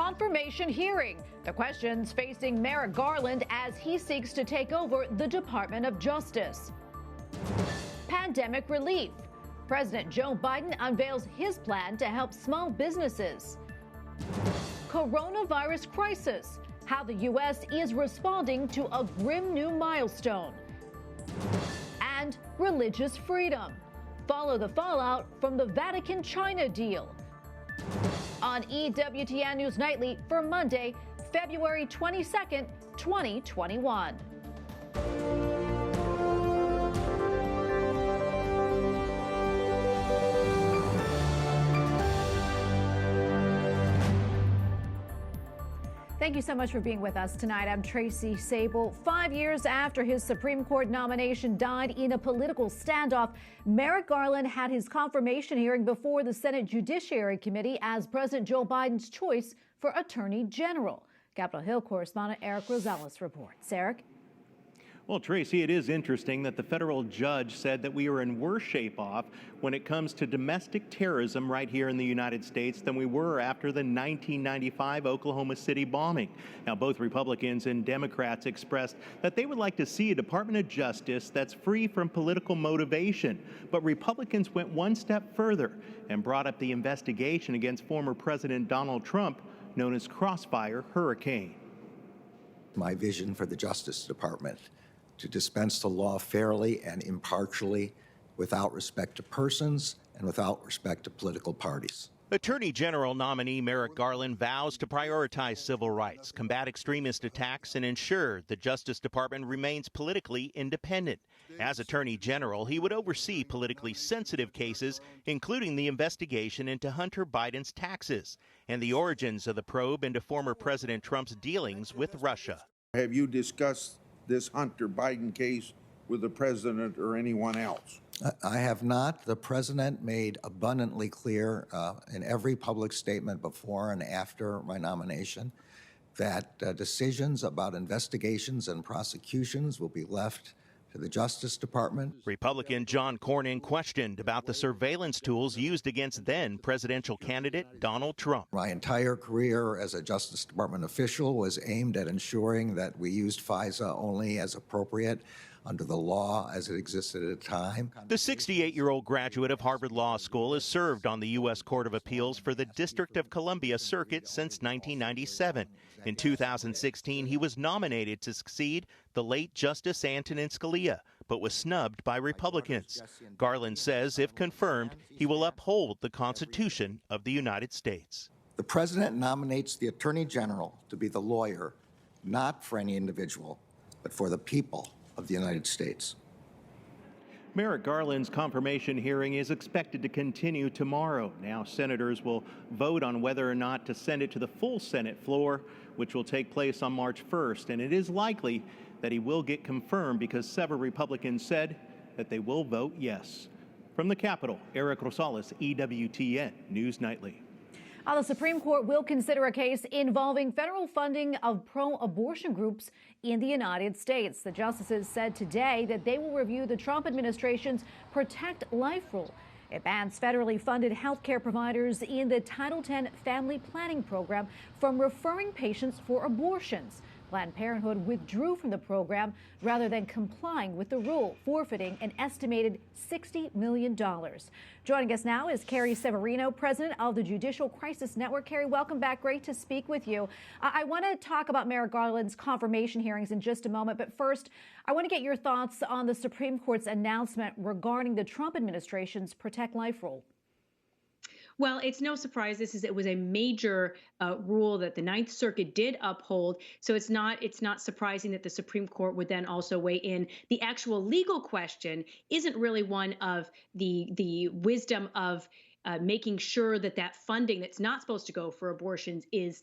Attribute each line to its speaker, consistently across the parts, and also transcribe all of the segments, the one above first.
Speaker 1: confirmation hearing. The questions facing Merrick Garland as he seeks to take over the Department of Justice. Pandemic relief. President Joe Biden unveils his plan to help small businesses. Coronavirus crisis. How the U.S. is responding to a grim new milestone. And religious freedom. Follow the fallout from the Vatican-China deal. On EWTN News Nightly for Monday, February 22nd, 2021. Thank you so much for being with us tonight. I'm Tracy Sable. 5 years after his Supreme Court nomination died in a political standoff, Merrick Garland had his confirmation hearing before the Senate Judiciary Committee as President Joe Biden's choice for Attorney General. Capitol Hill correspondent Eric Rosales reports. Eric?
Speaker 2: Well, Tracy, it is interesting that the federal judge said that we are in worse shape off when it comes to domestic terrorism right here in the United States than we were after the 1995 Oklahoma City bombing. Now, both Republicans and Democrats expressed that they would like to see a Department of Justice that's free from political motivation. But Republicans went one step further and brought up the investigation against former President Donald Trump, known as Crossfire Hurricane.
Speaker 3: My vision for the Justice Department: to dispense the law fairly and impartially, without respect to persons and without respect to political parties.
Speaker 4: Attorney General nominee Merrick Garland vows to prioritize civil rights, combat extremist attacks, and ensure the Justice Department remains politically independent. As Attorney General, he would oversee politically sensitive cases, including the investigation into Hunter Biden's taxes and the origins of the probe into former President Trump's dealings with Russia.
Speaker 5: Have you discussed this Hunter Biden case with the president or anyone else?
Speaker 3: I have not. The president made abundantly clear in every public statement before and after my nomination that decisions about investigations and prosecutions will be left to the Justice Department.
Speaker 4: Republican John Cornyn questioned about the surveillance tools used against then presidential candidate Donald Trump.
Speaker 3: My entire career as a Justice Department official was aimed at ensuring that we used FISA only as appropriate under the law as it existed at the time.
Speaker 4: The 68-year-old graduate of Harvard Law School has served on the U.S. Court of Appeals for the District of Columbia Circuit since 1997. In 2016, he was nominated to succeed the late Justice Antonin Scalia, but was snubbed by Republicans. Garland says if confirmed, he will uphold the Constitution of the United States.
Speaker 3: The president nominates the Attorney General to be the lawyer, not for any individual, but for the people of the United States.
Speaker 2: Merrick Garland's confirmation hearing is expected to continue tomorrow. Now, senators will vote on whether or not to send it to the full Senate floor, which will take place on March 1st. And it is likely that he will get confirmed because several Republicans said that they will vote yes. From the Capitol, Eric Rosales, EWTN News Nightly.
Speaker 1: The Supreme Court will consider a case involving federal funding of pro-abortion groups in the United States. The justices said today that they will review the Trump administration's Protect Life rule. It bans federally funded health care providers in the Title X family planning program from referring patients for abortions. Planned Parenthood withdrew from the program rather than complying with the rule, forfeiting an estimated $60 million. Joining us now is Carrie Severino, president of the Judicial Crisis Network. Carrie, welcome back. Great to speak with you. I want to talk about Merrick Garland's confirmation hearings in just a moment, but first, I want to get your thoughts on the Supreme Court's announcement regarding the Trump administration's Protect Life rule.
Speaker 6: Well, it's no surprise it was a major rule that the Ninth Circuit did uphold. So it's not surprising that the Supreme Court would then also weigh in. The actual legal question isn't really one of the wisdom of making sure that that funding that's not supposed to go for abortions is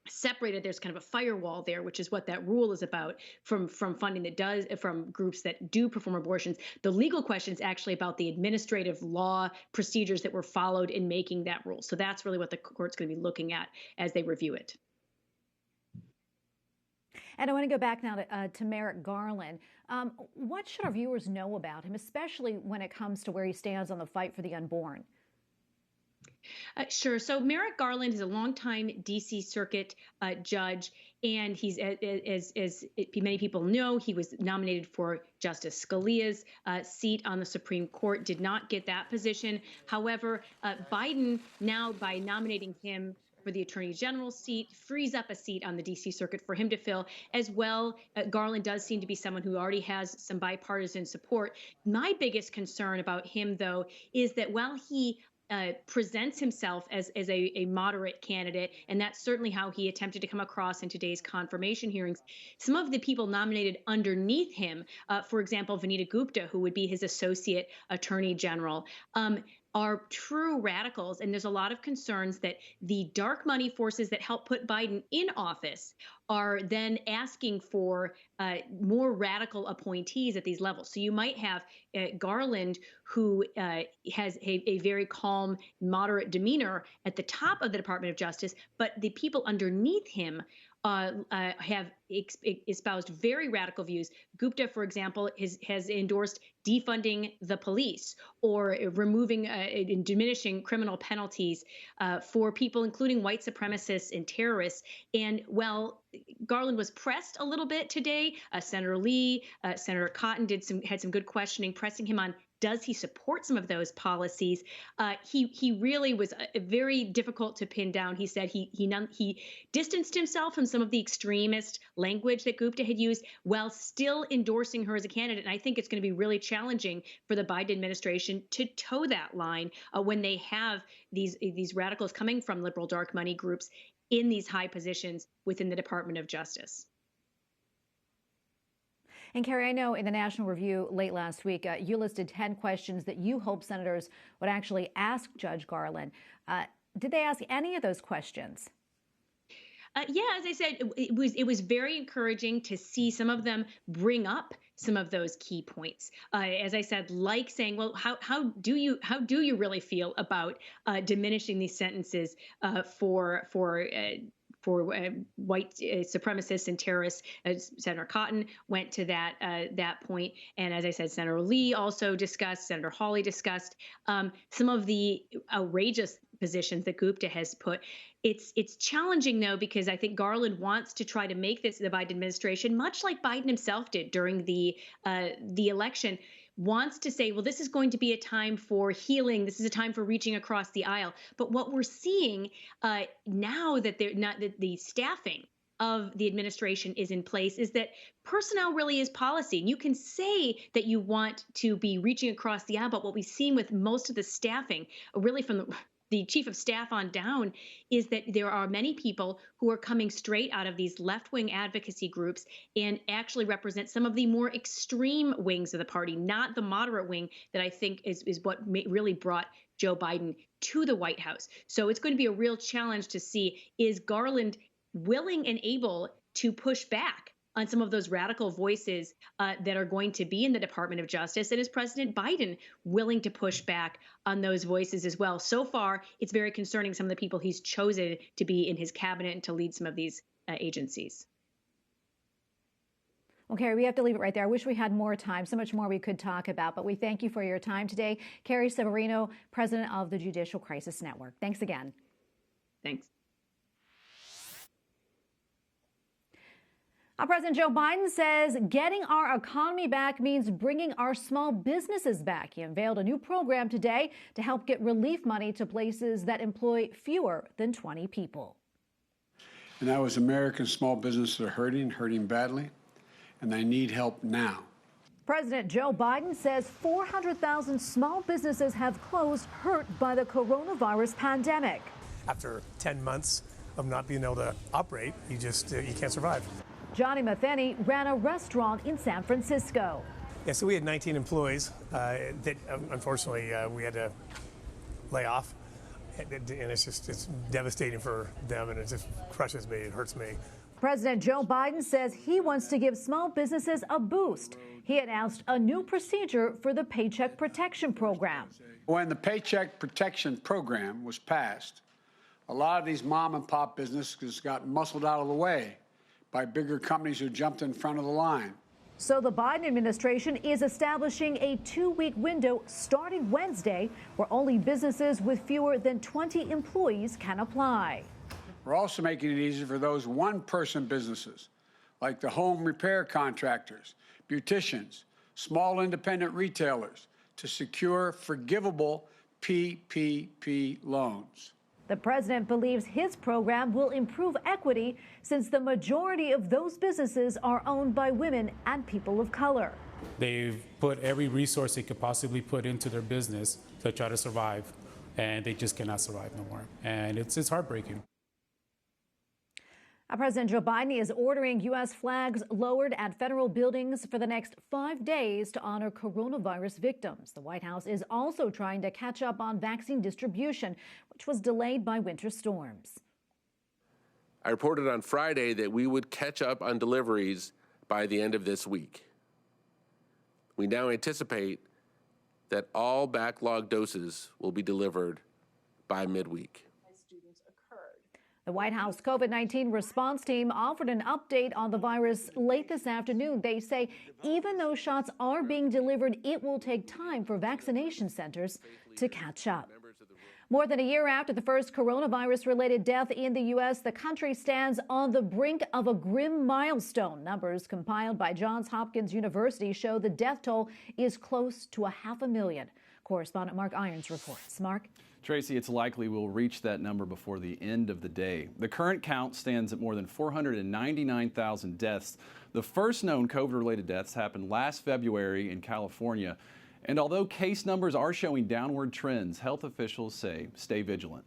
Speaker 6: separated. There's kind of a firewall there, which is what that rule is about, from funding that does from groups that do perform abortions. The legal question is actually about the administrative law procedures that were followed in making that rule. So that's really what the court's going to be looking at as they review it.
Speaker 1: And I want to go back now to Merrick Garland. What should our viewers know about him, especially when it comes to where he stands on the fight for the unborn?
Speaker 6: Sure. So Merrick Garland is a longtime D.C. Circuit judge, and he's, as many people know, he was nominated for Justice Scalia's seat on the Supreme Court, did not get that position. However, Biden now, by nominating him for the Attorney General's seat, frees up a seat on the D.C. Circuit for him to fill as well. Garland does seem to be someone who already has some bipartisan support. My biggest concern about him, though, is that while he presents himself as a moderate candidate, and that's certainly how he attempted to come across in today's confirmation hearings. Some of the people nominated underneath him, for example, Vanita Gupta, who would be his associate attorney general, are true radicals. And there's a lot of concerns that the dark money forces that help put Biden in office are then asking for more radical appointees at these levels. So you might have Garland, who has a very calm, moderate demeanor at the top of the Department of Justice, but the people underneath him have espoused very radical views. Gupta, for example, has endorsed defunding the police or removing and diminishing criminal penalties for people, including white supremacists and terrorists. And well, Garland was pressed a little bit today. Senator Lee, Senator Cotton had some good questioning, pressing him on, does he support some of those policies? He really was very difficult to pin down. He said he distanced himself from some of the extremist language that Gupta had used while still endorsing her as a candidate. And I think it's going to be really challenging for the Biden administration to toe that line when they have these radicals coming from liberal dark money groups in these high positions within the Department of Justice.
Speaker 1: And Carrie, I know in the National Review late last week, you listed 10 questions that you hope senators would actually ask Judge Garland. Did they ask any of those questions?
Speaker 6: Yeah, as I said, it was very encouraging to see some of them bring up some of those key points. As I said, like saying, well, how do you really feel about diminishing these sentences for white supremacists and terrorists? Senator Cotton went to that point, and as I said, Senator Lee also discussed, Senator Hawley discussed some of the outrageous positions that Gupta has put. It's challenging, though, because I think Garland wants to try to make this the Biden administration, much like Biden himself did during the election, wants to say, well, this is going to be a time for healing. This is a time for reaching across the aisle. But what we're seeing now that the staffing of the administration is in place is that personnel really is policy. And you can say that you want to be reaching across the aisle, but what we've seen with most of the staffing, really from the chief of staff on down, is that there are many people who are coming straight out of these left-wing advocacy groups and actually represent some of the more extreme wings of the party, not the moderate wing that I think is what really brought Joe Biden to the White House. So it's going to be a real challenge to see, is Garland willing and able to push back on some of those radical voices that are going to be in the Department of Justice? And is President Biden willing to push back on those voices as well? So far, it's very concerning, some of the people he's chosen to be in his cabinet and to lead some of these agencies.
Speaker 1: Well, Carrie, we have to leave it right there. I wish we had more time, so much more we could talk about, but we thank you for your time today. Carrie Severino, president of the Judicial Crisis Network. Thanks again.
Speaker 6: Thanks.
Speaker 1: President Joe Biden says getting our economy back means bringing our small businesses back. He unveiled a new program today to help get relief money to places that employ fewer than 20 people.
Speaker 7: And that was American small businesses are hurting badly, and they need help now.
Speaker 1: President Joe Biden says 400,000 small businesses have closed, hurt by the coronavirus pandemic.
Speaker 8: After 10 months of not being able to operate, you can't survive.
Speaker 1: Johnny Matheny ran a restaurant in San Francisco.
Speaker 8: Yeah, so we had 19 employees that unfortunately we had to lay off. And it's devastating for them, and it just crushes me, it hurts me.
Speaker 1: President Joe Biden says he wants to give small businesses a boost. He announced a new procedure for the Paycheck Protection Program.
Speaker 7: When the Paycheck Protection Program was passed, a lot of these mom and pop businesses got muscled out of the way by bigger companies who jumped in front of the line.
Speaker 1: So the Biden administration is establishing a 2-week window starting Wednesday where only businesses with fewer than 20 employees can apply.
Speaker 7: We're also making it easier for those one-person businesses, like the home repair contractors, beauticians, small independent retailers, to secure forgivable PPP loans.
Speaker 1: The president believes his program will improve equity since the majority of those businesses are owned by women and people of color.
Speaker 9: They've put every resource they could possibly put into their business to try to survive, and they just cannot survive no more. And it's heartbreaking.
Speaker 1: President Joe Biden is ordering U.S. flags lowered at federal buildings for the next 5 days to honor coronavirus victims. The White House is also trying to catch up on vaccine distribution, which was delayed by winter storms.
Speaker 10: I reported on Friday that we would catch up on deliveries by the end of this week. We now anticipate that all backlog doses will be delivered by midweek.
Speaker 1: The White House COVID-19 response team offered an update on the virus late this afternoon. They say even though shots are being delivered, it will take time for vaccination centers to catch up. More than a year after the first coronavirus-related death in the U.S., the country stands on the brink of a grim milestone. Numbers compiled by Johns Hopkins University show the death toll is close to 500,000. Correspondent Mark Irons reports. Mark?
Speaker 11: Tracy, it's likely we'll reach that number before the end of the day. The current count stands at more than 499,000 deaths. The first known COVID-related deaths happened last February in California. And although case numbers are showing downward trends, health officials say stay vigilant.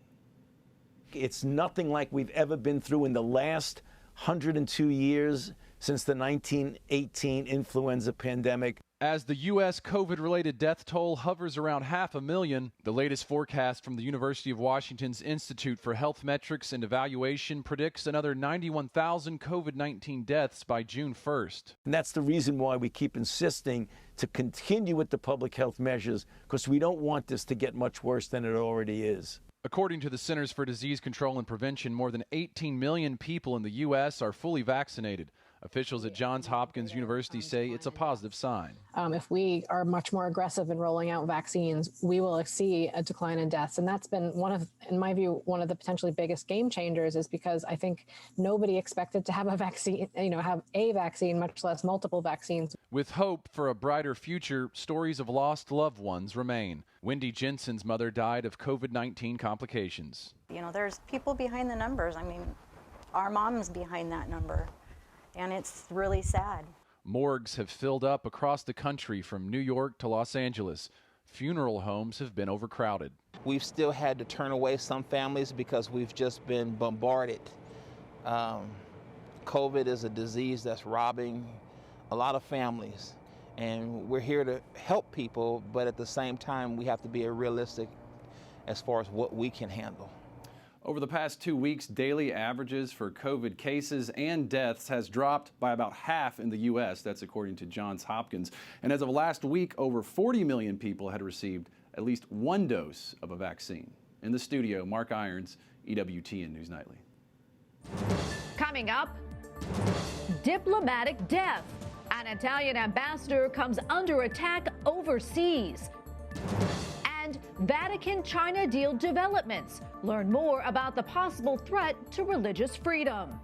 Speaker 12: It's nothing like we've ever been through in the last 102 years since the 1918 influenza pandemic.
Speaker 13: As the U.S. COVID-related death toll hovers around 500,000, the latest forecast from the University of Washington's Institute for Health Metrics and Evaluation predicts another 91,000 COVID-19 deaths by June 1st.
Speaker 12: And that's the reason why we keep insisting to continue with the public health measures, because we don't want this to get much worse than it already is.
Speaker 13: According to the Centers for Disease Control and Prevention, more than 18 million people in the U.S. are fully vaccinated. Officials at Johns Hopkins University say it's a positive sign.
Speaker 14: If we are much more aggressive in rolling out vaccines, we will see a decline in deaths. And that's been in my view, one of the potentially biggest game changers, is because I think nobody expected to have a vaccine, much less multiple vaccines.
Speaker 13: With hope for a brighter future, stories of lost loved ones remain. Wendy Jensen's mother died of COVID-19 complications.
Speaker 15: There's people behind the numbers. I mean, our mom's behind that number. And it's really sad.
Speaker 13: Morgues have filled up across the country from New York to Los Angeles. Funeral homes have been overcrowded.
Speaker 16: We've still had to turn away some families because we've just been bombarded. COVID is a disease that's robbing a lot of families. And we're here to help people, but at the same time, we have to be realistic as far as what we can handle.
Speaker 11: Over the past 2 weeks, daily averages for COVID cases and deaths has dropped by about half in the U.S. That's according to Johns Hopkins. And as of last week, over 40 million people had received at least one dose of a vaccine. In the studio, Mark Irons, EWTN News Nightly.
Speaker 1: Coming up, diplomatic death. An Italian ambassador comes under attack overseas. And Vatican-China deal developments. Learn more about the possible threat to religious freedom.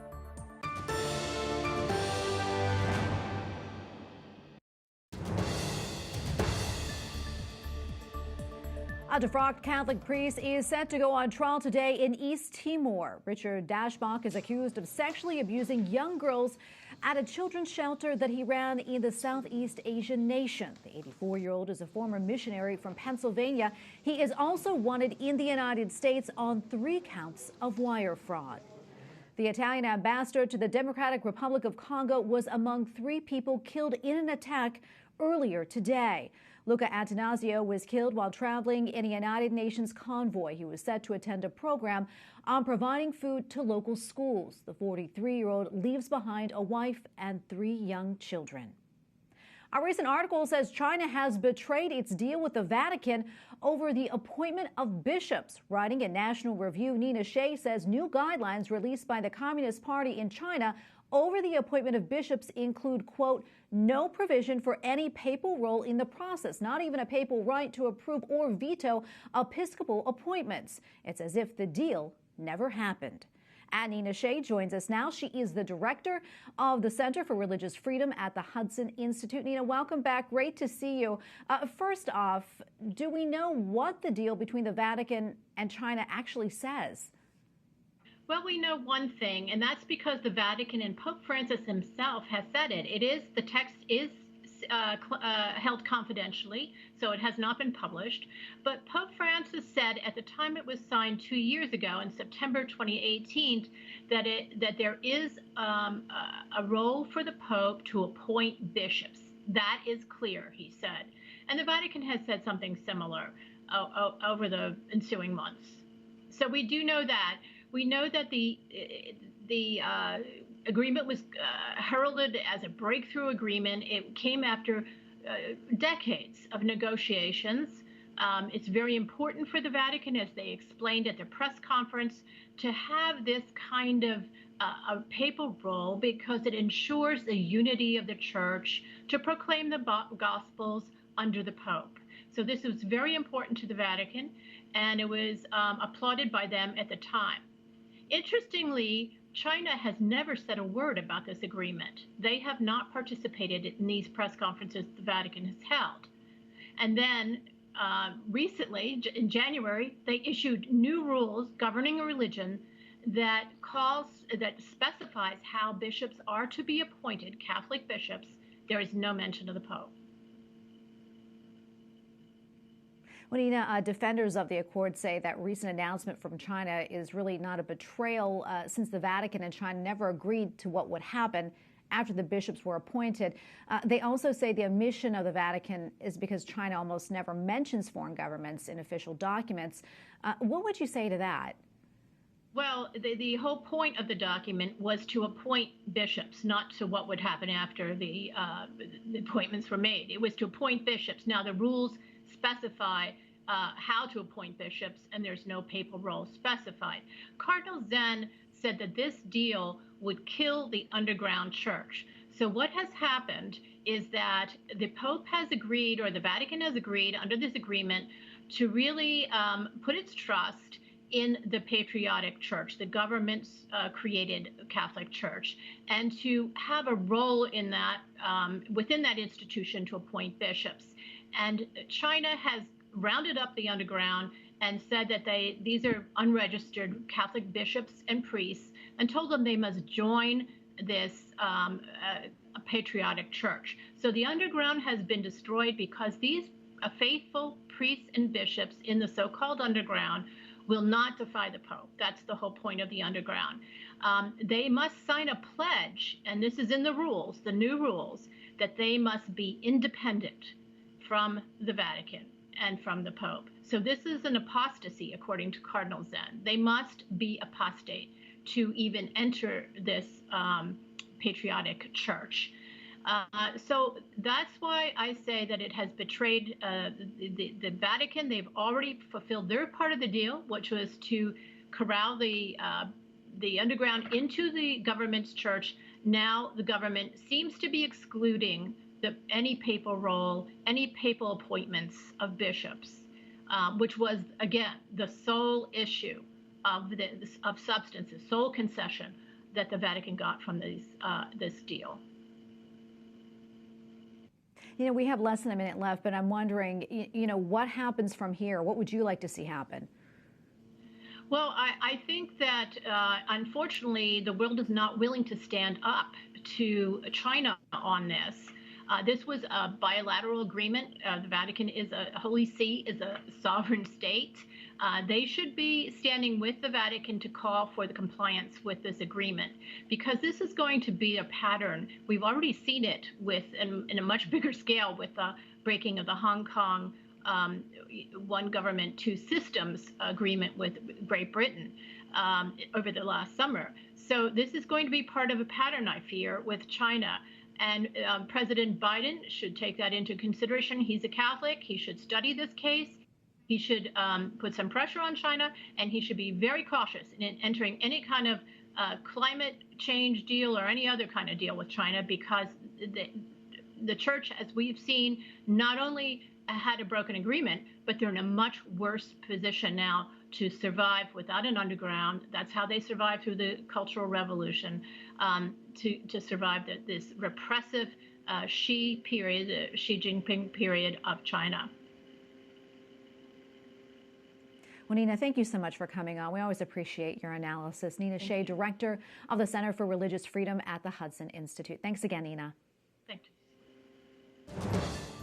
Speaker 1: A defrocked Catholic priest is set to go on trial today in East Timor. Richard Dashbach is accused of sexually abusing young girls at a children's shelter that he ran in the Southeast Asian nation. The 84-year-old is a former missionary from Pennsylvania. He is also wanted in the United States on 3 counts of wire fraud. The Italian ambassador to the Democratic Republic of Congo was among 3 people killed in an attack earlier today. Luca Attanasio was killed while traveling in a United Nations convoy. He was set to attend a program on providing food to local schools. The 43-year-old leaves behind a wife and 3 young children. A recent article says China has betrayed its deal with the Vatican over the appointment of bishops. Writing in National Review, Nina Shea says new guidelines released by the Communist Party in China over the appointment of bishops include, quote, no provision for any papal role in the process, not even a papal right to approve or veto episcopal appointments. It's as if the deal never happened. And Nina Shea joins us now. She is the director of the Center for Religious Freedom at the Hudson Institute. Nina, welcome back. Great to see you. First off, do we know what the deal between the Vatican and China actually says?
Speaker 17: Well, we know one thing, and that's because the Vatican and Pope Francis himself has said it. The text is held confidentially, so it has not been published. But Pope Francis said at the time it was signed 2 years ago, in September 2018, that there is a role for the Pope to appoint bishops. That is clear, he said. And the Vatican has said something similar over the ensuing months. So we do know that. We know that the agreement was heralded as a breakthrough agreement. It came after decades of negotiations. It's very important for the Vatican, as they explained at their press conference, to have this kind of a papal role because it ensures the unity of the church to proclaim the Gospels under the Pope. So this was very important to the Vatican, and it was applauded by them at the time. Interestingly, China has never said a word about this agreement. They have not participated in these press conferences the Vatican has held. And then recently, in January, they issued new rules governing a religion that specifies how bishops are to be appointed, Catholic bishops. There is no mention of the Pope.
Speaker 1: Well, Nina, defenders of the accord say that recent announcement from China is really not a betrayal since the Vatican and China never agreed to what would happen after the bishops were appointed. They also say the omission of the Vatican is because China almost never mentions foreign governments in official documents. What would you say to that?
Speaker 17: Well, the whole point of the document was to appoint bishops, not to what would happen after the appointments were made. It was to appoint bishops. Now, the rules specify how to appoint bishops, and there's no papal role specified. Cardinal Zen said that this deal would kill the underground church. So what has happened is that the Pope has agreed, or the Vatican has agreed under this agreement, to really put its trust in the patriotic church, the government's created Catholic Church, and to have a role in that, within that institution, to appoint bishops. And China has rounded up the underground and said that these are unregistered Catholic bishops and priests, and told them they must join this patriotic church. So the underground has been destroyed because these faithful priests and bishops in the so-called underground will not defy the Pope. That's the whole point of the underground. They must sign a pledge, and this is in the rules, the new rules, that they must be independent from the Vatican and from the Pope. So this is an apostasy, according to Cardinal Zen. They must be apostate to even enter this patriotic church. So that's why I say that it has betrayed the Vatican. They've already fulfilled their part of the deal, which was to corral the underground into the government's church. Now the government seems to be excluding any papal role, any papal appointments of bishops, which was, again, the sole issue of substance, the sole concession that the Vatican got from this deal.
Speaker 1: You know, we have less than a minute left, but I'm wondering, you know, what happens from here? What would you like to see happen?
Speaker 17: Well, I think that, unfortunately, the world is not willing to stand up to China on this. This was a bilateral agreement. The Vatican is a Holy See, is a sovereign state. They should be standing with the Vatican to call for the compliance with this agreement, because this is going to be a pattern. We've already seen it in a much bigger scale with the breaking of the Hong Kong one government, two systems agreement with Great Britain over the last summer. So this is going to be part of a pattern, I fear, with China. And President Biden should take that into consideration. He's a Catholic. He should study this case. He should put some pressure on China, and he should be very cautious in entering any kind of climate change deal or any other kind of deal with China, because the church, as we've seen, not only had a broken agreement, but they're in a much worse position now to survive without an underground. That's how they survived through the Cultural Revolution, to survive this repressive Xi Jinping period of China.
Speaker 1: Well, Nina, thank you so much for coming on. We always appreciate your analysis. Nina Shea, Director of the Center for Religious Freedom at the Hudson Institute. Thanks again, Nina.
Speaker 17: Thank you.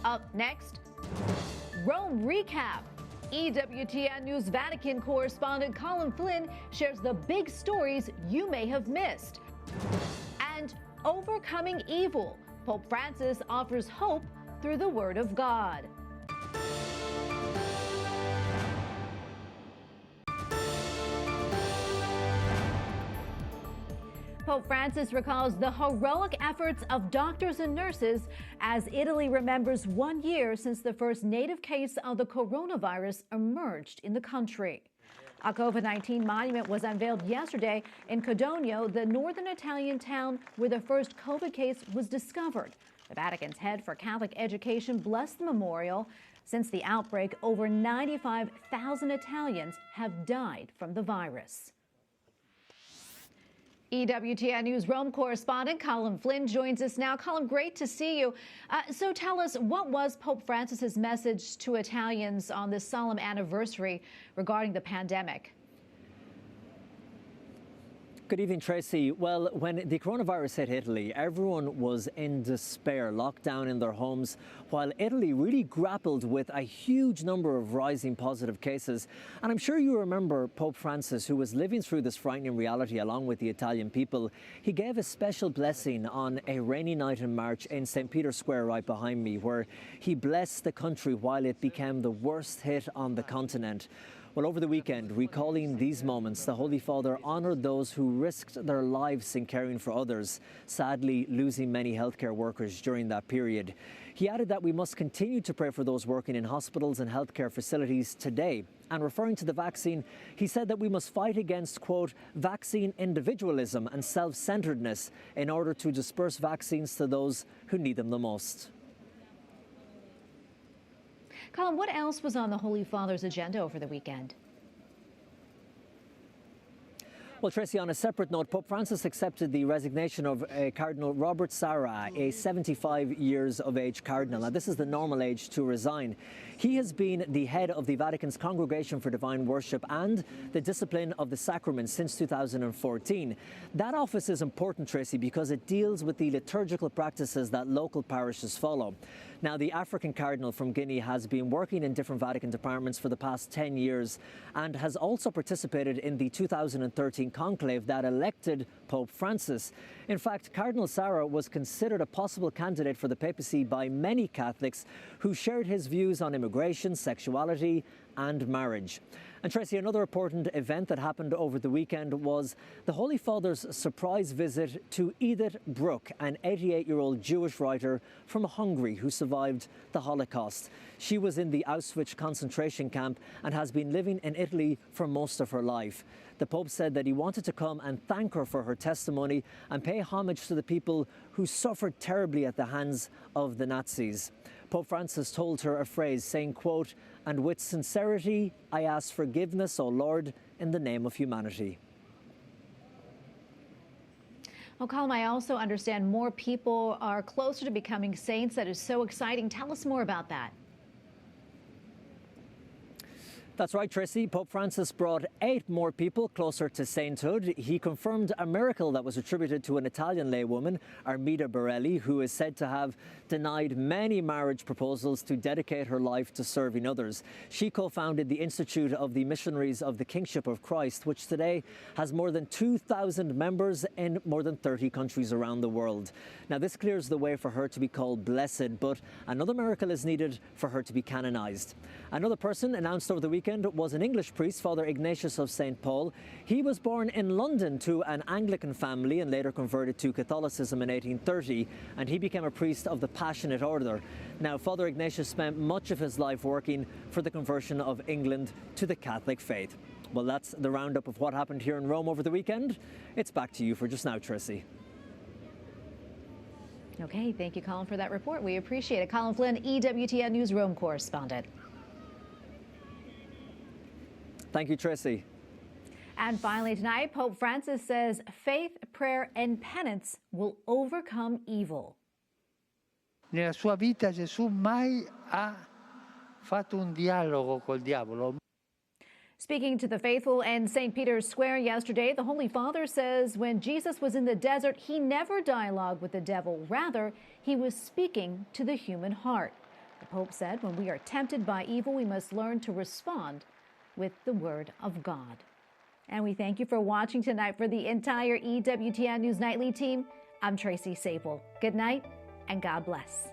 Speaker 1: Up next, Rome recap. EWTN News Vatican correspondent Colin Flynn shares the big stories you may have missed. And overcoming evil, Pope Francis offers hope through the Word of God. Pope Francis recalls the heroic efforts of doctors and nurses as Italy remembers 1 year since the first native case of the coronavirus emerged in the country. A COVID-19 monument was unveiled yesterday in Codogno, the northern Italian town where the first COVID case was discovered. The Vatican's head for Catholic education blessed the memorial. Since the outbreak, over 95,000 Italians have died from the virus. EWTN News Rome correspondent Colin Flynn joins us now. Colin, great to see you. So tell us, what was Pope Francis's message to Italians on this solemn anniversary regarding the pandemic?
Speaker 18: Good evening, Tracy. Well, when the coronavirus hit Italy, everyone was in despair, locked down in their homes, while Italy really grappled with a huge number of rising positive cases. And I'm sure you remember Pope Francis, who was living through this frightening reality along with the Italian people. He gave a special blessing on a rainy night in March in St. Peter's Square right behind me, where he blessed the country while it became the worst hit on the continent. Well, over the weekend, recalling these moments, the Holy Father honoured those who risked their lives in caring for others, sadly losing many healthcare workers during that period. He added that we must continue to pray for those working in hospitals and healthcare facilities today. And referring to the vaccine, he said that we must fight against, quote, vaccine individualism and self-centeredness in order to disperse vaccines to those who need them the most.
Speaker 1: Colin, what else was on the Holy Father's agenda over the weekend?
Speaker 18: Well, Tracy, on a separate note, Pope Francis accepted the resignation of Cardinal Robert Sarah, a 75 years of age cardinal. Now, this is the normal age to resign. He has been the head of the Vatican's Congregation for Divine Worship and the Discipline of the Sacraments since 2014. That office is important, Tracy, because it deals with the liturgical practices that local parishes follow. Now, the African cardinal from Guinea has been working in different Vatican departments for the past 10 years and has also participated in the 2013 conclave that elected Pope Francis. In fact, Cardinal Sarah was considered a possible candidate for the papacy by many Catholics who shared his views on immigration, sexuality and marriage. And Tracy, another important event that happened over the weekend was the Holy Father's surprise visit to Edith Bruck, an 88-year-old Jewish writer from Hungary who survived the Holocaust. She was in the Auschwitz concentration camp and has been living in Italy for most of her life. The Pope said that he wanted to come and thank her for her testimony and pay homage to the people who suffered terribly at the hands of the Nazis. Pope Francis told her a phrase saying, quote, "And with sincerity, I ask forgiveness, O Lord, in the name of humanity."
Speaker 1: Well, Colin, I also understand more people are closer to becoming saints. That is so exciting. Tell us more about that.
Speaker 18: That's right, Tracy. Pope Francis brought 8 more people closer to sainthood. He confirmed a miracle that was attributed to an Italian laywoman, Armida Borelli, who is said to have denied many marriage proposals to dedicate her life to serving others. She co-founded the Institute of the Missionaries of the Kingship of Christ, which today has more than 2,000 members in more than 30 countries around the world. Now, this clears the way for her to be called blessed, but another miracle is needed for her to be canonized. Another person announced over the weekend weekend was an English priest, Father Ignatius of St. Paul. He was born in London to an Anglican family and later converted to Catholicism in 1830, and he became a priest of the Passionate Order. Now, Father Ignatius spent much of his life working for the conversion of England to the Catholic faith. Well, that's the roundup of what happened here in Rome over the weekend. It's back to you for just now, Tracy.
Speaker 1: Okay, thank you, Colin, for that report. We appreciate it. Colin Flynn, EWTN News Rome correspondent.
Speaker 18: Thank you, Tracy.
Speaker 1: And finally tonight, Pope Francis says faith, prayer, and penance will overcome evil.
Speaker 19: Nella sua vita Gesù mai ha fatto un dialogo col diavolo.
Speaker 1: Speaking to the faithful in St. Peter's Square yesterday, the Holy Father says when Jesus was in the desert, he never dialogued with the devil. Rather, he was speaking to the human heart. The Pope said when we are tempted by evil, we must learn to respond with the Word of God. And we thank you for watching tonight. For the entire EWTN News Nightly team, I'm Tracy Sable. Good night and God bless.